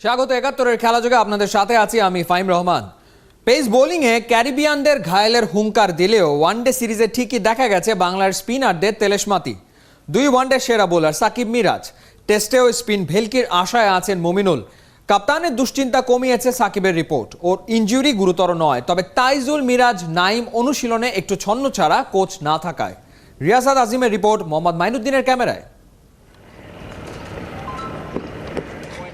স্বাগত ৭১-এর খেলাযোগে আপনাদের সাথে আছি আমি ফাইম রহমান। পেস বোলিংয়ে ক্যারিবিয়ানদের ঘায়েলের হুঙ্কার দিলেও ওয়ানডে সিরিজে ঠিকই দেখা গেছে বাংলার স্পিনারদের তেলেশমাতি। 2 ওয়ানডে সেরা বোলার সাকিব মিরাজ, টেস্টেও স্পিন ভেলকির আশায় আছেন মুমিনুল। কাপ্তানের দুশ্চিন্তা কমিয়েছে সাকিবের রিপোর্ট, ওর ইনজুরি গুরুতর নয়, তবে তাইজুল, মিরাজ, নাইম অনুশীলনে একটু ছন্ন ছাড়া কোচ না থাকায়। রিয়াসাদ আজিমের রিপোর্ট, মোহাম্মদ মাইনুদ্দিনের ক্যামেরায়।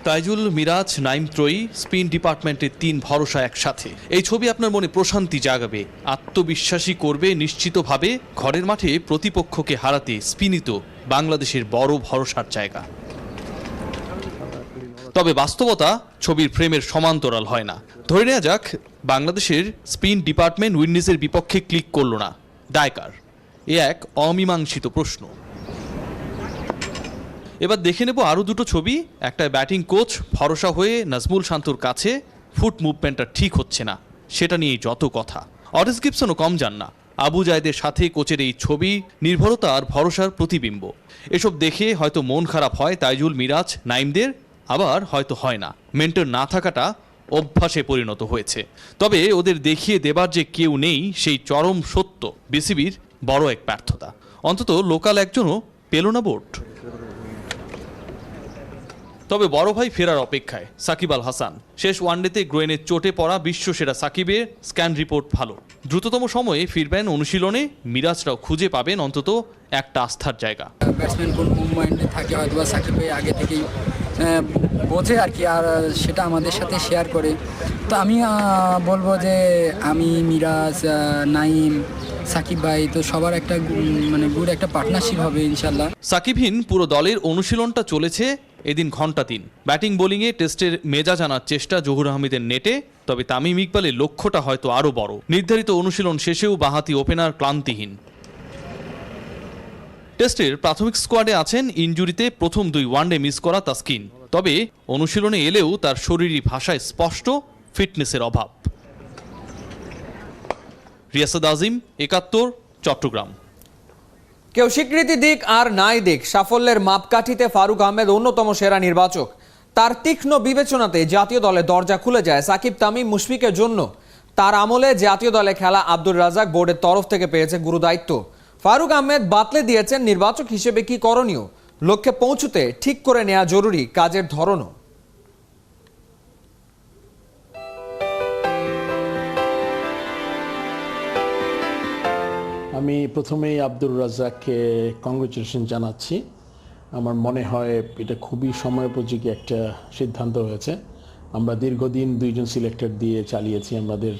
তাইজুল, মিরাজ, নাইম ত্রয়ী, স্পিন ডিপার্টমেন্টের 3 ভরসা একসাথে। এই ছবি আপনার মনে প্রশান্তি জাগাবে, আত্মবিশ্বাসী করবে নিশ্চিতভাবে। ঘরের মাঠে প্রতিপক্ষকে হারাতে স্পিনই তো বাংলাদেশের বড় ভরসার জায়গা। তবে বাস্তবতা ছবির ফ্রেমের সমান্তরাল হয় না। ধরে নেওয়া যাক বাংলাদেশের স্পিন ডিপার্টমেন্ট উইন্ডিজের বিপক্ষে ক্লিক করল না, দায় কার? এ এক অমীমাংসিত প্রশ্ন। এবার দেখে নেব আরও দুটো ছবি। একটা ব্যাটিং কোচ ভরসা হয়ে নাজমুল শান্তর কাছে ফুট মুভমেন্টটা ঠিক হচ্ছে না, সেটা নিয়েই যত কথা। অরিস গিবসনও কম যান না। আবু জায়েদের সাথে কোচের এই ছবি নির্ভরতা আর ভরসার প্রতিবিম্ব। এসব দেখে হয়তো মন খারাপ হয় তাইজুল, মিরাজ, নাইমদের, আবার হয়তো হয় না। মেন্টর না থাকাটা অভ্যাসে পরিণত হয়েছে। তবে ওদের দেখিয়ে দেবার যে কেউ নেই, সেই চরম সত্য বিসিবির বড় এক ব্যর্থতা। অন্তত লোকাল একজনও পেল না বোর্ড। তবে বড় ভাই ফেরার অপেক্ষায় সাকিব আল হাসান। শেষ ওয়ানডেতে গ্রোয়েনের চোটে পড়া বিশ্বসেরা সাকিবের স্ক্যান রিপোর্ট ভালো। দ্রুততম সময়ে ফিরবেন অনুশীলনে। মিরাজরাও খুঁজে পাবেন অন্তত একটা আস্থার জায়গা। ব্যাটসম্যান কোন মুভমেন্টে থাকে হয়তো বা সাকিব ভাই আগে থেকেই বোঝে আর কি, আর সেটা আমাদের সাথে শেয়ার করে। তো আমি বলবো যে আমি, মিরাজ, নাইম, সাকিব ভাই, তো সবার একটা গুড একটা পার্টনারশিপ হবে ইনশাল্লাহ। সাকিবহীন পুরো দলের অনুশীলনটা চলেছে এদিন ঘন্টা 3। ব্যাটিং বোলিংয়ে টেস্টের মেজাজ আনার চেষ্টা জহুর আহমেদের নেটে। তবে তামিম ইকবালের লক্ষ্যটা হয়তো আরও বড়। নির্ধারিত অনুশীলন শেষেও বাঁহাতি ওপেনার ক্লান্তিহীন। টেস্টের প্রাথমিক স্কোয়াডে আছেন ইনজুরিতে প্রথম 2 ওয়ানডে মিস করা তাসকিন। তবে অনুশীলনে এলেও তার শরীরী ভাষায় স্পষ্ট ফিটনেসের অভাব। রিয়াসাদ আজিম, ৭১, চট্টগ্রাম। কেউ স্বীকৃতি দিক আর নাই দিক, সাফল্যের মাপকাঠিতে ফারুক আহমেদ অন্যতম সেরা নির্বাচক। তার তীক্ষ্ণ বিবেচনাতে জাতীয় দলে দরজা খুলে যায় সাকিব, তামিম, মুশফিকের জন্য। তার আমলে জাতীয় দলে খেলা আব্দুর রাজাক বোর্ডের তরফ থেকে পেয়েছে গুরু দায়িত্ব। ফারুক আহমেদ বাতলে দিয়েছেন নির্বাচক হিসেবে কি করণীয়। লক্ষ্যে পৌঁছতে ঠিক করে নেওয়া জরুরি কাজের ধরনও। আমি প্রথমেই আব্দুর রাজ্জাককে কংগ্রেচুলেশন জানাচ্ছি। আমার মনে হয় এটা খুবই সময়োপযোগী একটা সিদ্ধান্ত হয়েছে। আমরা দীর্ঘদিন 2 জন সিলেক্টর দিয়ে চালিয়েছি আমাদের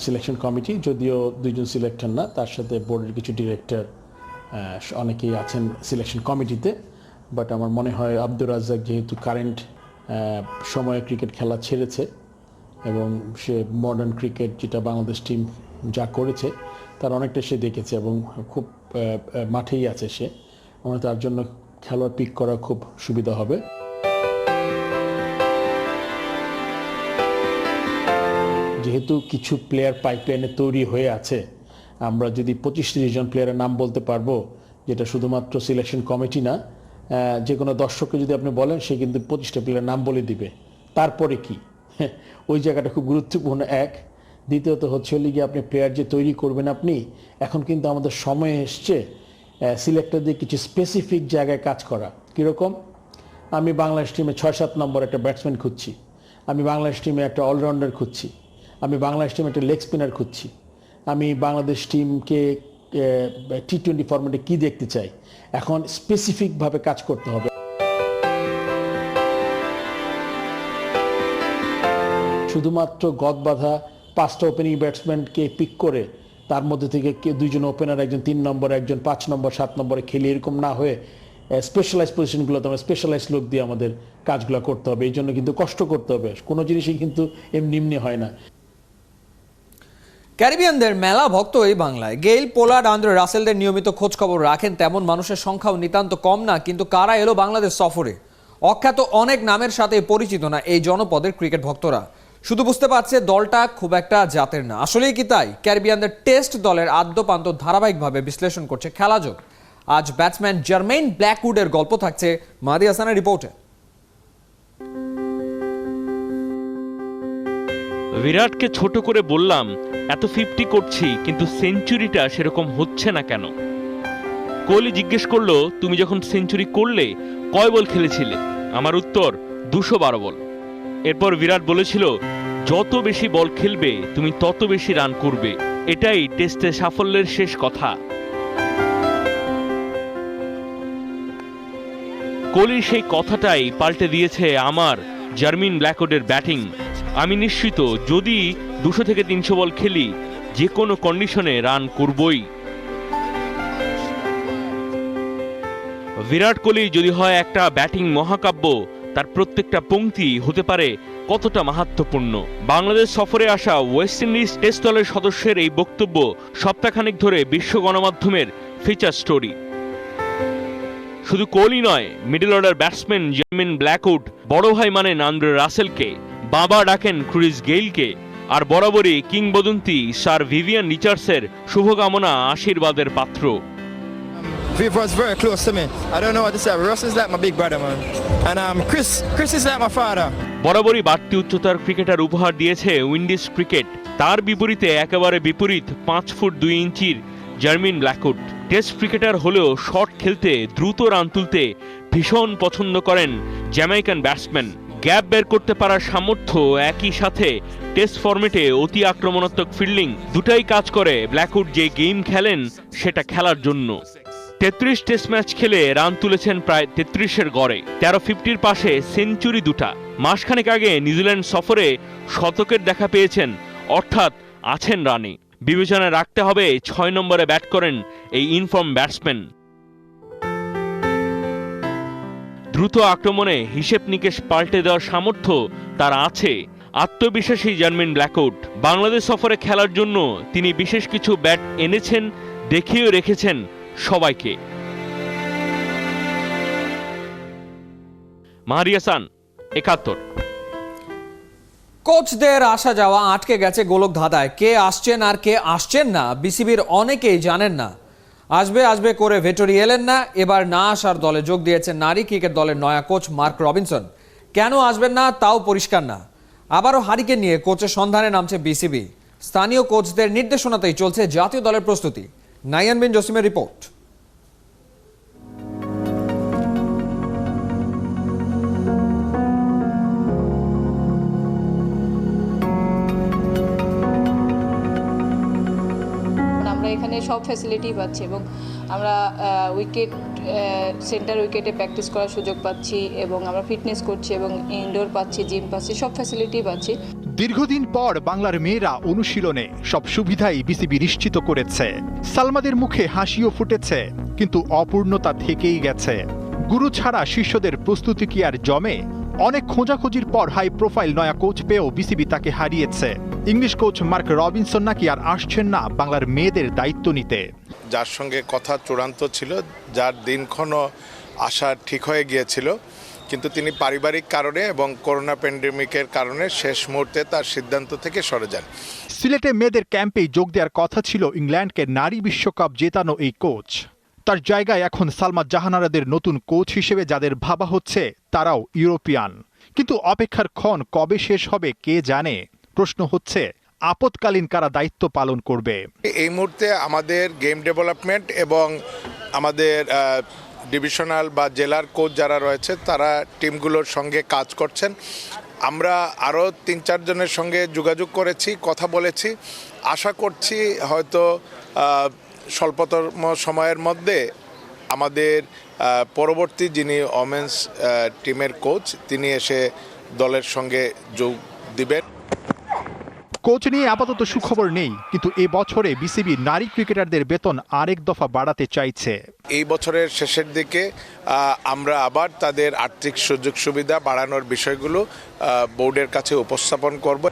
সিলেকশন কমিটি। যদিও 2 জন সিলেক্টর না, তার সাথে বোর্ডের কিছু ডিরেক্টর অনেকেই আছেন সিলেকশন কমিটিতে। বাট আমার মনে হয় আব্দুর রাজ্জাক যেহেতু কারেন্ট সময়ে ক্রিকেট খেলা ছেড়েছে এবং সে মডার্ন ক্রিকেট যেটা বাংলাদেশ টিম যা করেছে তার অনেকটা সে দেখেছে এবং খুব মাঠেই আছে সে। আমার তার জন্য খেলোয়াড় পিক করা খুব সুবিধা হবে। যেহেতু কিছু প্লেয়ার পাইপলাইনে তৈরি হয়ে আছে, আমরা যদি 25-30 জন প্লেয়ারের নাম বলতে পারবো, যেটা শুধুমাত্র সিলেকশন কমিটি না, যে কোনো দর্শককে যদি আপনি বলেন সে কিন্তু 25টা প্লেয়ারের নাম বলে দিবে। তারপরে কি ওই জায়গাটা খুব গুরুত্বপূর্ণ। এক, দ্বিতীয়ত হচ্ছে গিয়ে আপনি প্লেয়ার যে তৈরি করবেন আপনি, এখন কিন্তু আমাদের সময় এসছে সিলেক্টর দিয়ে কিছু স্পেসিফিক জায়গায় কাজ করা। কীরকম? আমি বাংলাদেশ টিমে 6-7 নম্বর একটা ব্যাটসম্যান খুঁজছি, আমি বাংলাদেশ টিমে একটা অলরাউন্ডার খুঁজছি, আমি বাংলাদেশ টিমে একটা লেগ স্পিনার খুঁজছি, আমি বাংলাদেশ টিমকে T20 ফরম্যাটে কী দেখতে চাই। এখন স্পেসিফিকভাবে কাজ করতে হবে। শুধুমাত্র গদবাঁধা 5টা ওপেনিং ব্যাটসম্যানকে পিক করে তার মধ্যে থেকে 2 জন ওপেনার, একজন 3 নম্বর, একজন 5 নম্বর, 7 নম্বরে খেলি, এরকম না হয়ে স্পেশালাইজ পজিশনগুলোতে আমরা স্পেশালাইজ লোক দিয়ে আমাদের কাজগুলো করতে হবে। এই জন্য কিন্তু কষ্ট করতে হবে, কোনো জিনিসই কিন্তু এমনি হয় না। ক্যারিবিয়ানদের মেলা ভক্ত এই বাংলায়। গেইল, পোলার্ড, আন্দ্রে রাসেলদের নিয়মিত খোঁজ খবর রাখেন তেমন মানুষের সংখ্যাও নিতান্ত কম না। কিন্তু কারা এলো বাংলাদেশ সফরে? অখ্যাত অনেক নামের সাথে পরিচিত না এই জনপদের ক্রিকেট ভক্তরা। শুধু বুঝতে পারছে দলটা খুব একটা জাতের না। আসলেই কি তাই? ক্যারিবিয়ানদের টেস্ট দলের আদ্যপান্ত ধারাবাহিকভাবে বিশ্লেষণ করছে খেলাযোগ। আজ ব্যাটসম্যান জার্মেইন ব্ল্যাকউডের গল্প থাকছে মাহদি হাসানের রিপোর্টে। বিরাটকে ছোট করে বললাম, এত 50 করছি কিন্তু সেঞ্চুরিটা সেরকম হচ্ছে না কেন? কোহলি জিজ্ঞেস করলো, তুমি যখন সেঞ্চুরি করলে কয় বল খেলেছিলে? আমার উত্তর 212 বল। এরপর বিরাট বলেছিল, যত বেশি বল খেলবে তুমি তত বেশি রান করবে, এটাই টেস্টে সাফল্যের শেষ কথা। কোহলির সেই কথাটাই পাল্টে দিয়েছে আমার জার্মিন ব্ল্যাকউডের ব্যাটিং। আমি নিশ্চিত যদি 200 থেকে 300 বল খেলি যে কোনো কন্ডিশনে রান করবই। বিরাট কোহলি যদি হয় একটা ব্যাটিং মহাকাব্য, তার প্রত্যেকটা পংক্তি হতে পারে কতটা মাহাত্ম্যপূর্ণ। বাংলাদেশ সফরে আসা ওয়েস্ট ইন্ডিজ টেস্ট দলের সদস্যের এই বক্তব্য সপ্তাহখানেক ধরে বিশ্ব গণমাধ্যমের ফিচার স্টোরি। শুধু কোহলি নয়, মিডল অর্ডার ব্যাটসম্যান জার্মিন ব্ল্যাকউড বড় ভাই মানেন আন্দ্রে রাসেলকে, বাবা ডাকেন ক্রিস গেইলকে, আর বরাবরই কিংবদন্তি স্যার ভিভিয়ান রিচার্ডসের শুভকামনা আশীর্বাদের পাত্র। Viv was very close to me. I don't know what to say. Russ is like my big brother, man. And Chris is like my father. বরাবরই বাড়তি উচ্চতার ক্রিকেটার উপহার দিয়েছে উইন্ডিজ ক্রিকেট। তার বিপরীতে একেবারে বিপরীত 5 ফুট 2 ইঞ্চির জার্মিন ব্ল্যাকউড। টেস্ট ক্রিকেটার হলেও শট খেলতে, দ্রুত রান তুলতে ভীষণ পছন্দ করেন জ্যামাইকান ব্যাটসম্যান। গ্যাপ বের করতে পারার সামর্থ্য, একই সাথে টেস্ট ফরম্যাটে অতি আক্রমণাত্মক ফিল্ডিং, দুটাই কাজ করে ব্ল্যাকউড যে গেম খেলেন সেটা খেলার জন্য। 33 টেস্ট ম্যাচ খেলে রান তুলেছেন প্রায় 33-এর গড়ে, 1350-র পাশে সেঞ্চুরি 2টা। মাসখানেক আগে নিউজিল্যান্ড সফরে শতকের দেখা পেয়েছেন, অর্থাৎ আছেন রানে। বিবেচনায় রাখতে হবে 6 নম্বরে ব্যাট করেন এই ইনফর্ম ব্যাটসম্যান। দ্রুত আক্রমণে হিসেব নিকেশ পাল্টে দেওয়ার সামর্থ্য তার আছে। আত্মবিশ্বাসী জার্মিন ব্ল্যাকউড। বাংলাদেশ সফরে খেলার জন্য তিনি বিশেষ কিছু ব্যাট এনেছেন, দেখিয়েও রেখেছেন সবাইকে। মাহারি হাসান, 71। কোচদের আসা যাওয়া আটকে গেছে গোলক ধাঁধায়। কে আসছেন আর কে আসছেন না বিসিবির অনেকেই জানেন না। আসবে করে ভেটোরি এলেন না। এবার না আসার দলে যোগ দিয়েছেন নারী ক্রিকেট দলের নয়া কোচ মার্ক রবিনসন। কেন আসবেন না তাও পরিষ্কার না। আবারও হারিকে নিয়ে কোচের সন্ধানে নামছে বিসিবি। স্থানীয় কোচদের নির্দেশনাতেই চলছে জাতীয় দলের প্রস্তুতি। নাইয়ান বিন জসিমের রিপোর্ট। এখানে সব ফ্যাসিলিটি পাচ্ছি এবং আমরা উইকেট সেন্টার উইকেটে প্র্যাকটিস করার সুযোগ পাচ্ছি এবং আমরা ফিটনেস করছি এবং ইনডোর পাচ্ছি, জিম পাচ্ছি, সব ফ্যাসিলিটি পাচ্ছি। দীর্ঘদিন পর বাংলার মেয়েরা অনুশীলনে সব সুবিধাই বিসিবি নিশ্চিত করেছে। সালমাদের মুখে হাসিও ফুটেছে, কিন্তু অপূর্ণতা থেকেই গেছে। গুরু ছাড়া শিষ্যদের প্রস্তুতি কি আর জমে? অনেক খোঁজাখুঁজির পর হাই প্রোফাইল নয়া কোচ পেয়েও বিসিবি তাকে হারিয়েছে। ইংলিশ কোচ মার্ক রবিনসন নাকি আর আসছেন না বাংলার মেয়েদের দায়িত্ব নিতে। যার সঙ্গে কথা চূড়ান্ত ছিল, যার দিনক্ষণও আসা ঠিক হয়ে গিয়েছিল, কিন্তু তিনি পারিবারিক কারণে এবং করোনা প্যান্ডেমিকের কারণে শেষ মুহূর্তে তার সিদ্ধান্ত থেকে সরে যান। সিলেটে মেয়েদের ক্যাম্পেই যোগ দেওয়ার কথা ছিল ইংল্যান্ডকে নারী বিশ্বকাপ জেতানো এই কোচ। তার জায়গায় এখন সালমা জাহানারাদের নতুন কোচ হিসেবে যাদের ভাবা হচ্ছে তারাও ইউরোপিয়ান। কিন্তু অপেক্ষার ক্ষণ কবে শেষ হবে কে জানে। প্রশ্ন হচ্ছে, আপৎকালীন কারা দায়িত্ব পালন করবে? এই মুহূর্তে আমাদের গেম ডেভেলপমেন্ট এবং আমাদের ডিভিশনাল বা জেলার কোচ যারা রয়েছে তারা টিমগুলোর সঙ্গে কাজ করছেন। আমরা আরও 3-4 জনের সঙ্গে যোগাযোগ করেছি, কথা বলেছি। আশা করছি হয়তো স্বল্পতম সময়ের মধ্যে আমাদের পরবর্তী যিনি ওমেন্স টিমের কোচ তিনি এসে দলের সঙ্গে যোগ দিবেন। কোচ নিয়ে আপাতত সুখবর নেই, কিন্তু এ বছরে বিসিবি নারী ক্রিকেটারদের বেতন আরেক দফা বাড়াতে চাইছে। এই বছরের শেষের দিকে আমরা আবার তাদের আর্থিক সুযোগ সুবিধা বাড়ানোর বিষয়গুলো বোর্ডের কাছে উপস্থাপন করব।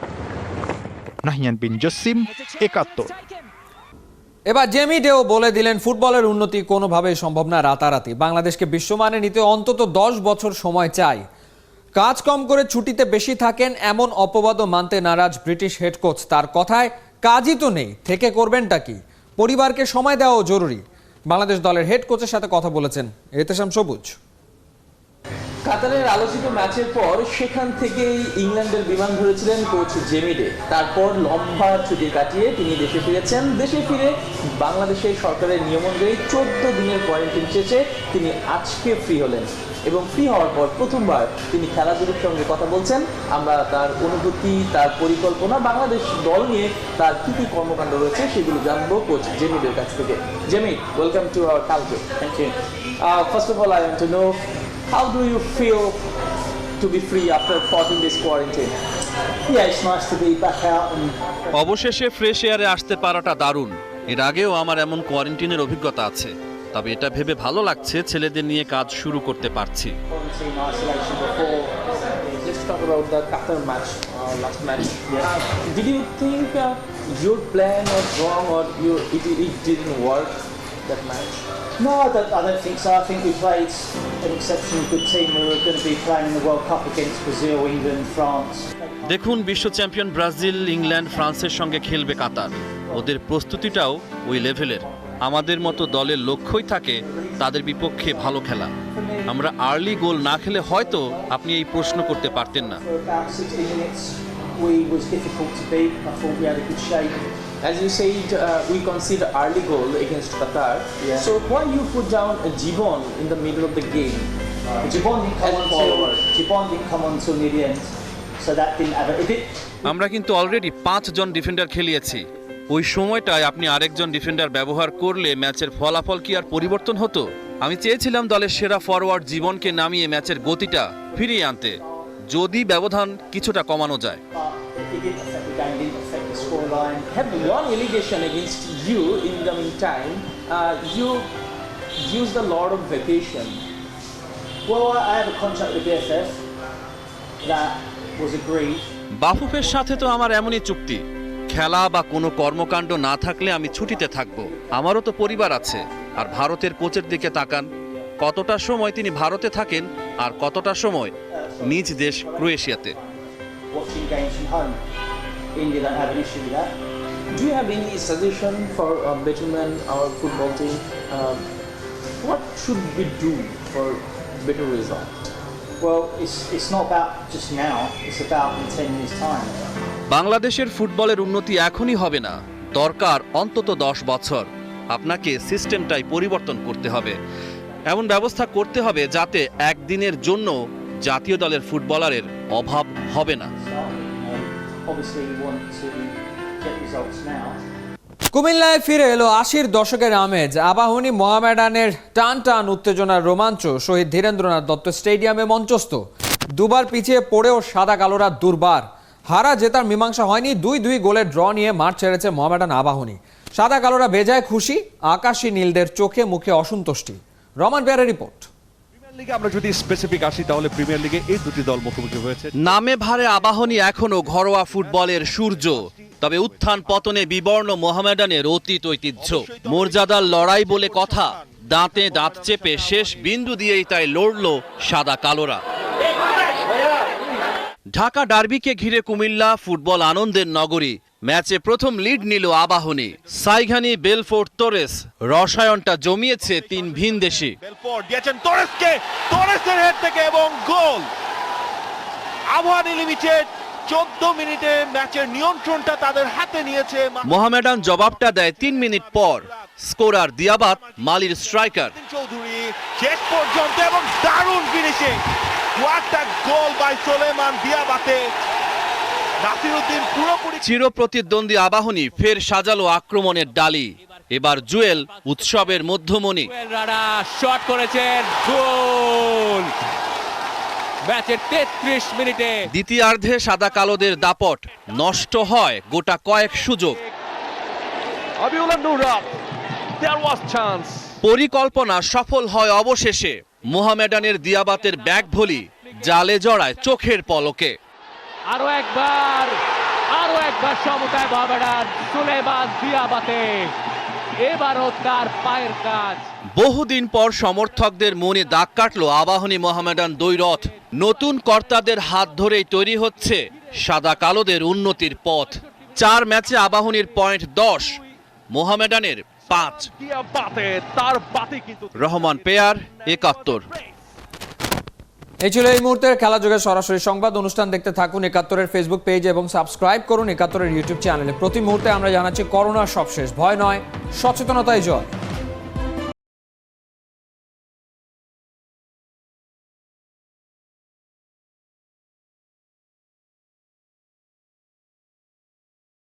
নাহিয়ান বিন জসিম, 71। এবার জেমি ডেও বলে দিলেন, ফুটবলের উন্নতি কোনোভাবেই সম্ভব না রাতারাতি। বাংলাদেশকে বিশ্বমানে নিতে অন্তত 10 বছর সময় চাই। কাজ কম করে ছুটিতে বেশি থাকেন এমন অপবাদও মানতে নারাজ ব্রিটিশ হেড কোচ। তার কথায় কাজই তো নেই, থেকে করবেনটা কি? পরিবারকে সময় দেওয়াও জরুরি। বাংলাদেশ দলের হেড কোচের সাথে কথা বলেছেন এহতেশাম সবুজ। কাতারের আলোচিত ম্যাচের পর সেখান থেকেই ইংল্যান্ডের বিমান ধরেছিলেন কোচ জেমিডে। তারপর লম্বা ছুটি কাটিয়ে তিনি দেশে ফিরেছেন। দেশে ফিরে বাংলাদেশের সরকারের নিয়ম অনুযায়ী 14 দিনের কোয়ারেন্টাইন শেষে তিনি আজকে ফ্রি হলেন এবং ফ্রি হওয়ার পর প্রথমবার তিনি খেলাধুলার সঙ্গে কথা বলছেন। আমরা তার অনুভূতি, তার পরিকল্পনা, বাংলাদেশ দল নিয়ে তার কী কী কর্মকাণ্ড রয়েছে সেগুলো জানবো কোচ জেমিডের কাছ থেকে। জেমিড, welcome to our culture. Thank you. First of all, I want to know how do you feel to be free after 14 days quarantine? Yeah, it's nice to be back out and অবশেষে fresh এয়ারে আসতে পারাটা দারুণ। এর আগেও আমার এমন কোয়ারেন্টিনের অভিজ্ঞতা আছে, তবে এটা ভেবে ভালো লাগছে ছেলেদের নিয়ে কাজ শুরু করতে পারছি। quarantine isolation before. Let's talk about the Qatar match, last match. Did you think your plan was wrong or it didn't work, that match? No, I don't think so. I think we played an exceptionally good team. We were going to be playing in the World Cup against Brazil, England, France. দেখুন, বিশ্ব champion Brazil, England, ফ্রান্সের সঙ্গে খেলবে কাতার। ওদের প্রস্তুতিটাও ওই লেভেলের। আমাদের মতো দলের লক্ষ্যই থাকে তাদের বিপক্ষে ভালো খেলা। আমরা আর্লি গোল না খেলে হয়তো আপনি এই প্রশ্ন করতে পারতেন না। For about 60 minutes, we was difficult to beat. I thought we had a good shape. As you said, we conceded early goal against Qatar. Yeah. So why you put down Jibon in the middle of the game? Jibon didn't come on till near the end, so that didn't have it. আমরা কিন্তু already 5 জন defender খেলিয়েছি। ওই সময়টায় আপনি আরেকজন defender ব্যবহার করলে ম্যাচের ফলাফল কি আর পরিবর্তন হতো? আমি চেয়েছিলাম দলের সেরা ফরওয়ার্ড জীবনকে নামিয়ে ম্যাচের গতিটা ফিরিয়ে আনতে, যদি ব্যবধান কিছুটা কমানো যায়। It didn't affect the game, didn't affect the scoreline. Have one allegation against you in the meantime. You used a lot of vacation. Well, I have a contract with BFF that was agreed. বাফুফের সাথে তো আমার এমনই চুক্তি, খেলা বা কোনো কর্মকাণ্ড না থাকলে আমি ছুটিতে থাকব। আমারও তো পরিবার আছে। আর ভারতের কোচের দিকে তাকান, কতটা সময় তিনি ভারতে থাকেন আর কতটা সময় নিজ দেশ ক্রোয়েশিয়াতে। Watching games from home. India don't have an issue with that. Do you have any suggestion for betterment our football team? What should we do for better result? Well, it's not about just now. It's about in 10 years' time. বাংলাদেশের ফুটবলের উন্নতি এখনই হবে না, দরকার অন্তত 10 বছর। আপনাকে সিস্টেমটাই পরিবর্তন করতে হবে, এমন ব্যবস্থা করতে হবে যাতে একদিনের জন্য জাতীয় দলের ফুটবলারের অভাব হবে না। Obviously, we want to get results now. কুমিল্লায় ফিরে এলো 80-র দশকের আমেজ। আবাহনী মোহামেডানের টান টান উত্তেজনার রোমাঞ্চ শহীদ ধীরেন্দ্রনাথ দত্ত স্টেডিয়ামে মঞ্চস্থ। দুবার পিছিয়ে পড়েও সাদা কালোরা দুর্বার। হারা জেতার মীমাংসা হয়নি, 2-2 গোলের ড্র নিয়ে মাঠ ছেড়েছে মোহামেডান আবাহনী। সাদা কালোরা বেজায় খুশি, আকাশী নীলদের চোখে মুখে অসন্তুষ্টি। রহমান পেয়ারের রিপোর্ট। আমরা যদি স্পেসিফিক আসি তাহলে প্রিমিয়ার লিগে এই দুটি দল মুখোমুখি হয়েছে। নামে ভারে আবাহনী এখনো ঘরোয়া ফুটবলের সূর্য, তবে উত্থান পতনে বিবর্ণ মোহামেডানের অতীত ঐতিহ্য। মর্যাদার লড়াই বলে কথা, দাঁতে দাঁত চেপে শেষ বিন্দু দিয়েই তাই লড়ল সাদা কালোরা। ঢাকা ডার্বিকে ঘিরে কুমিল্লা ফুটবল আনন্দের নগরী। ম্যাচে প্রথম লিড নিল আবাহনী। সাইঘানি, বেলফোর্ট, তোরেস রসায়নটা জমিয়েছে 3 ভিনদেশী। বেলফোর্ট দিয়েছেন তোরেসকে, তোরেসের হেড থেকে এবং গোল। আবাহনী লিমিটেড 14 মিনিটে ম্যাচের নিয়ন্ত্রণটা তাদের হাতে নিয়েছে। মোহামেডান জবাবটা দেয় 3 মিনিট পর। স্কোরার দিয়াবাত, মালির স্ট্রাইকার চৌধুরী শেষ পর্যন্ত এবং দারুণ finishing. What a goal by Souleymane Diabate. Nasiruddin পুরোপুরি চিরপ্রতিদ্বন্দ্বী আবাহনী ফের সাজালো আক্রমণের ডালি। এবার জুয়েল উৎসবের মধ্যমণি। শট করেছেন, গোল ম্যাচের 33 মিনিটে। দ্বিতীয়ার্ধে সাদা কালোদের দাপট, নষ্ট হয় গোটা কয়েক সুযোগ। পরিকল্পনা সফল হয় অবশেষে। মোহামেডানের দিয়াবাতের ব্যাক ভলি জালে জড়ায় চোখের পলকে। আরো একবার সমতায় মোহামেডান, সুলেমান দিয়াবাতে এবারও তার পায়ের কাজ। বহুদিন পর সমর্থকদের মনে দাগ কাটলো আবাহনী মোহামেডান দ্বৈরথ। নতুন কর্তাদের হাত ধরেই তৈরি হচ্ছে সাদা কালোদের উন্নতির পথ। 4 ম্যাচে আবাহনীর পয়েন্ট 10, মোহামেডানের 5। রহমান পেয়ার, 71। এই ছিল এই মুহূর্তের খেলা যুগের সরাসরি সংবাদ অনুষ্ঠান। দেখতে থাকুন ৭১-এর ফেসবুক পেজ এবং সাবস্ক্রাইব করুন ৭১-এর ইউটিউব চ্যানেলে। প্রতি মুহূর্তে আমরা জানাচ্ছি করোনার সব শেষ। ভয় নয়, সচেতনতাই জয়।